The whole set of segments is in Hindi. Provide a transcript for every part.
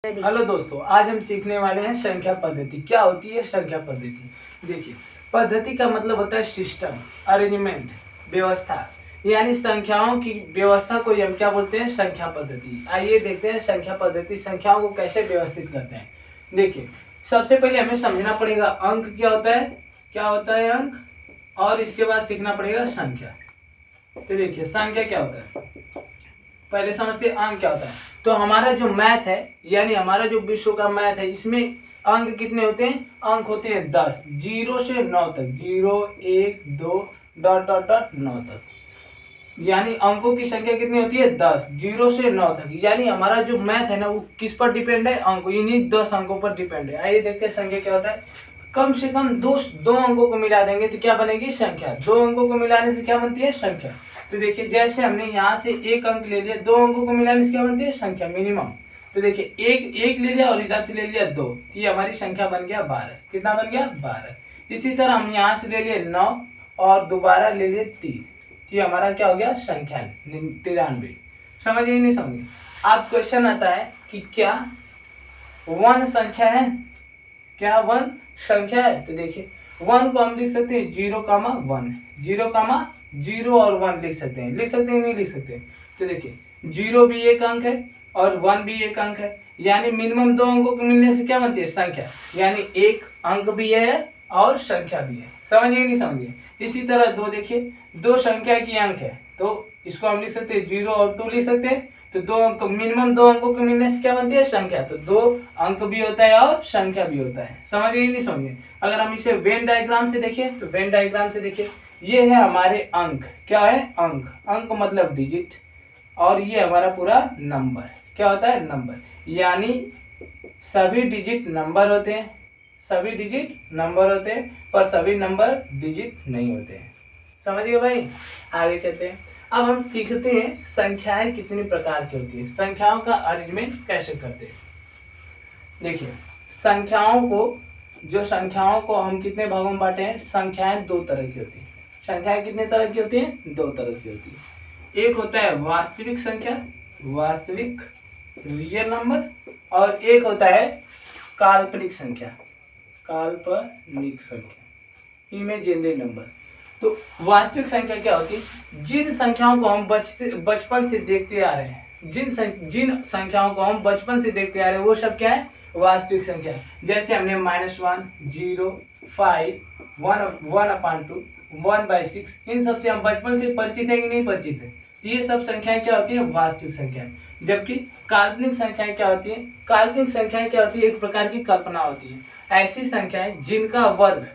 हेलो दोस्तों, आज हम सीखने वाले हैं संख्या पद्धति। क्या होती है संख्या पद्धति? देखिए, पद्धति का मतलब होता है सिस्टम, अरेंजमेंट, व्यवस्था। यानी संख्याओं की व्यवस्था को हम क्या बोलते हैं? संख्या पद्धति। आइए देखते हैं संख्या पद्धति संख्याओं को कैसे व्यवस्थित करते हैं। देखिए, सबसे पहले हमें समझना पड़ेगा अंक क्या होता है, क्या होता है अंक, और इसके बाद सीखना पड़ेगा संख्या। तो देखिए, संख्या क्या होता है पहले समझते हैं, अंक क्या होता है। तो हमारा जो मैथ है, यानी हमारा जो विश्व का मैथ है, इसमें अंक कितने होते हैं? अंक होते हैं 10, 0 से 9 तक, 0 1 2 डॉट डॉट डॉट 9 तक। यानी अंकों की संख्या कितनी होती है? 10, 0 से 9 तक। यानी हमारा जो मैथ है ना, वो किस पर डिपेंड है? अंक, इन्हीं 10 अंकों पर डिपेंड है। आइए देखते हैं संख्या क्या होता है। कम से कम दो अंकों को मिला देंगे तो क्या बनेगी? संख्या। दो अंकों को मिलाने से क्या बनती है? संख्या। तो देखिए, जैसे हमने यहाँ से एक अंक ले लिया, दो अंकों को मिलाने से क्या बनती है? संख्या, मिनिमम। तो देखिए, एक ले लिया और इधर से ले लिया 2, ये हमारी संख्या बन गया 12। कितना बन गया? 12। इसी तरह हम यहाँ से ले लिए 9 और दोबारा ले लिए 3, ये हमारा क्या हो गया? संख्या 93। समझ गए नहीं समझे? अब क्वेश्चन आता है कि क्या 1 संख्या है? क्या 1 संख्या है? तो देखिए, 1 को हम लिख सकते हैं 0,1, 0,0 और 1 लिख सकते हैं। नहीं लिख सकते? तो देखिए, 0 भी एक अंक है और 1 भी एक अंक है। यानी मिनिमम दो अंकों को मिलने से क्या बनती है? संख्या। यानी एक अंक भी है और संख्या भी है। समझिए नहीं समझिए? इसी तरह 2, देखिए, 2 संख्या की अंक है, तो इसको हम लिख सकते हैं 0 और 2 लिख सकते हैं। तो दो अंक, मिनिमम दो अंकों के मिलने से क्या बनती है? संख्या। तो 2 अंक भी होता है और संख्या भी होता है। समझ गए नहीं समझे? अगर हम इसे वेन डायग्राम से देखें, तो वेन डायग्राम से देखिए, ये है हमारे अंक। क्या है? अंक। अंक मतलब डिजिट, और ये हमारा पूरा नंबर। क्या होता है? नंबर। यानी सभी डिजिट नंबर होते हैं, सभी डिजिट नंबर होते हैं, पर सभी नंबर डिजिट नहीं होते हैं। समझिए भाई? आगे चलते हैं। अब हम सीखते हैं संख्याएं कितनी प्रकार की होती है, संख्याओं का अरेंजमेंट कैसे करते हैं। देखिए, संख्याओं को हम कितने भागों में बांटे हैं? संख्याएं 2 तरह की होती है। संख्याएं कितने तरह की होती हैं? 2 तरह की होती है। एक होता है वास्तविक संख्या, वास्तविक, रियल नंबर, और एक होता है काल्पनिक संख्या, काल्पनिक संख्या, इमेजिनरी नंबर। तो वास्तविक संख्या क्या होती है? जिन संख्याओं को हम बचपन से देखते आ रहे हैं, जिन संख्याओं को हम बचपन से देखते आ रहे हैं, वो सब क्या है? वास्तविक संख्या। जैसे हमने -1, 0, 5, 1/2, 1/6, इन सबसे हम बचपन से परिचित है कि नहीं परिचित है? तो ये सब संख्याएं क्या होती है? वास्तविक संख्याएं। जबकि काल्पनिक संख्याएं क्या होती है? काल्पनिक संख्याएं क्या होती है? एक प्रकार की कल्पना होती है। ऐसी संख्याएं जिनका वर्ग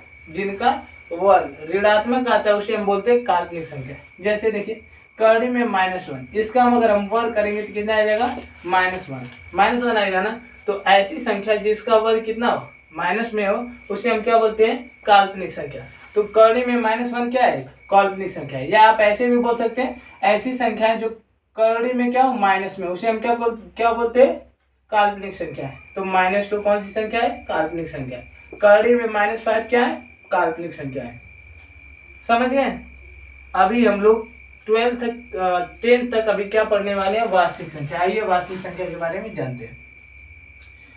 ऋणात्मक आता है, उसे हम बोलते हैं काल्पनिक संख्या। जैसे देखिए, कड़ी में -1, इसका हम अगर हम वर्ग करेंगे तो कितना आ जाएगा? -1 आएगा ना। तो ऐसी संख्या जिसका वर्ग कितना हो? माइनस में हो, उसे हम क्या बोलते हैं? काल्पनिक संख्या। तो कड़ी में -1 क्या है? काल्पनिक संख्या है। या आप ऐसे भी बोल सकते हैं, ऐसी संख्याएं जो कड़ी में क्या हो? माइनस में, उसे हम क्या बोलते हैं? काल्पनिक संख्या है। तो -2 कौन सी संख्या है? काल्पनिक संख्या है। कड़ी में -5 क्या है? काल्पनिक संख्या है। समझ गए? अभी हम लोग 12 तक 10 तक अभी क्या पढ़ने वाले हैं? वास्तविक संख्या। आइए वास्तविक संख्या के बारे में जानते हैं।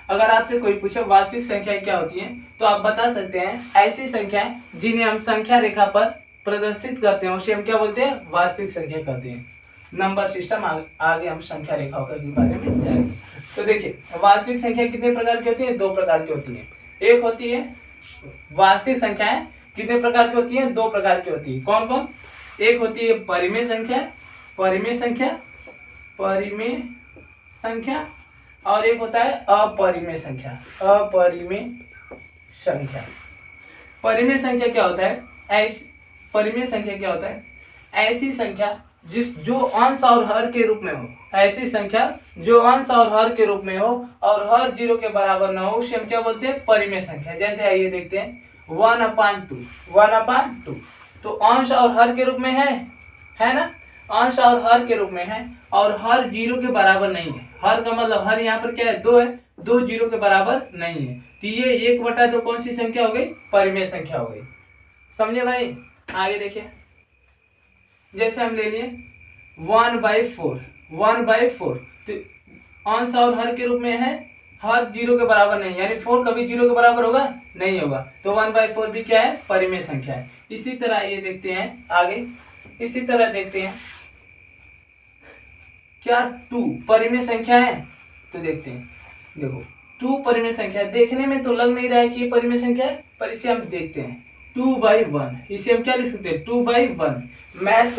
अगर आपसे कोई पूछे वास्तविक संख्या क्या होती है, तो आप बता सकते हैं ऐसी संख्याएं जिन्हें हम संख्या रेखा पर प्रदर्शित करते हैं, उसे हम क्या बोलते हैं? वास्तविक संख्या कहते हैं। नंबर सिस्टम आगे हम संख्या रेखाओं के बारे में जानेंगे। तो देखिए, वास्तविक संख्या कितने प्रकार की होती है? 2 प्रकार की होती है। एक होती है वास्तविक संख्याएं कितने प्रकार की होती हैं? 2 प्रकार की होती है। कौन कौन? एक होती है परिमेय संख्या, और एक होता है अपरिमेय संख्या, परिमेय संख्या क्या होता है? परिमेय संख्या क्या होता है? ऐसी संख्या जो अंश और हर के रूप में हो, ऐसी संख्या जो अंश और हर के रूप में हो और हर 0 के बराबर ना हो, उसे हम क्या बोलते हैं? परिमेय संख्या। जैसे आइए देखते हैं, 1/2, तो अंश और हर के रूप में है ना? अंश और हर के रूप में है और हर 0 के बराबर नहीं है। हर का मतलब हर यहाँ पर क्या है? 2 है, 2 0 के बराबर नहीं है। तो ये 1/2 कौन सी संख्या हो गई? परिमेय संख्या हो गई। समझे भाई? आगे देखिए, जैसे हम ले लिए 1/4, तो अंश और हर के रूप में है हर 0 के बराबर नहीं, यानी 4 कभी 0 के बराबर होगा नहीं होगा। तो 1/4 भी क्या है, परिमेय संख्या है। इसी तरह ये देखते हैं आगे, इसी तरह देखते हैं क्या 2 परिमेय संख्या है। तो देखते हैं, देखो 2 परिमेय संख्या है। देखने में तो लग नहीं रहा है कि ये परिमेय संख्या है, पर इसे हम देखते हैं 2/1, इसे हम क्या लिख सकते हैं 2/1। मैथ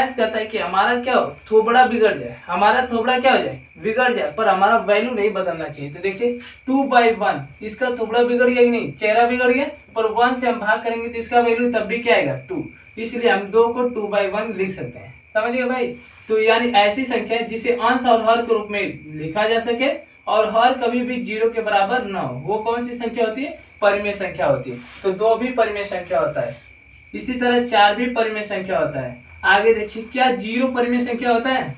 कहता है कि हमारा क्या हो, थोबड़ा बिगड़ जाए, हमारा थोबड़ा क्या हो जाए, बिगड़ जाए, पर हमारा वैल्यू नहीं बदलना चाहिए। तो देखिए 2/1, इसका थोबड़ा बिगड़ गया कि नहीं, चेहरा बिगड़ गया, पर 1 से हम भाग करेंगे तो इसका वैल्यू तब भी क्या आएगा 2, इसलिए हम 2 को 2/1 लिख सकते हैं। समझ गए भाई। तो यानी ऐसी संख्या है जिसे अंश और हर के रूप में लिखा जा सके और हर कभी भी 0 के बराबर न हो, वो कौन सी संख्या होती है, परिमेय संख्या होती है। तो 2 भी परिमेय संख्या होता है। इसी तरह 4 भी परिमेय संख्या होता है। आगे देखिए क्या 0 परिमेय संख्या होता है,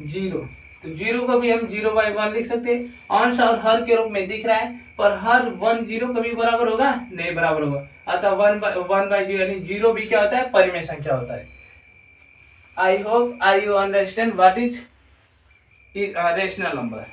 0। तो 0 को भी हम 0/1 लिख सकते हैं। अंश और हर के रूप में दिख रहा है, पर हर 1 0 कभी बराबर होगा नहीं, बराबर होगा। अतः 1/0 यानी 0 भी क्या होता है, परिमेय संख्या होता है। I hope you understand what is rational number.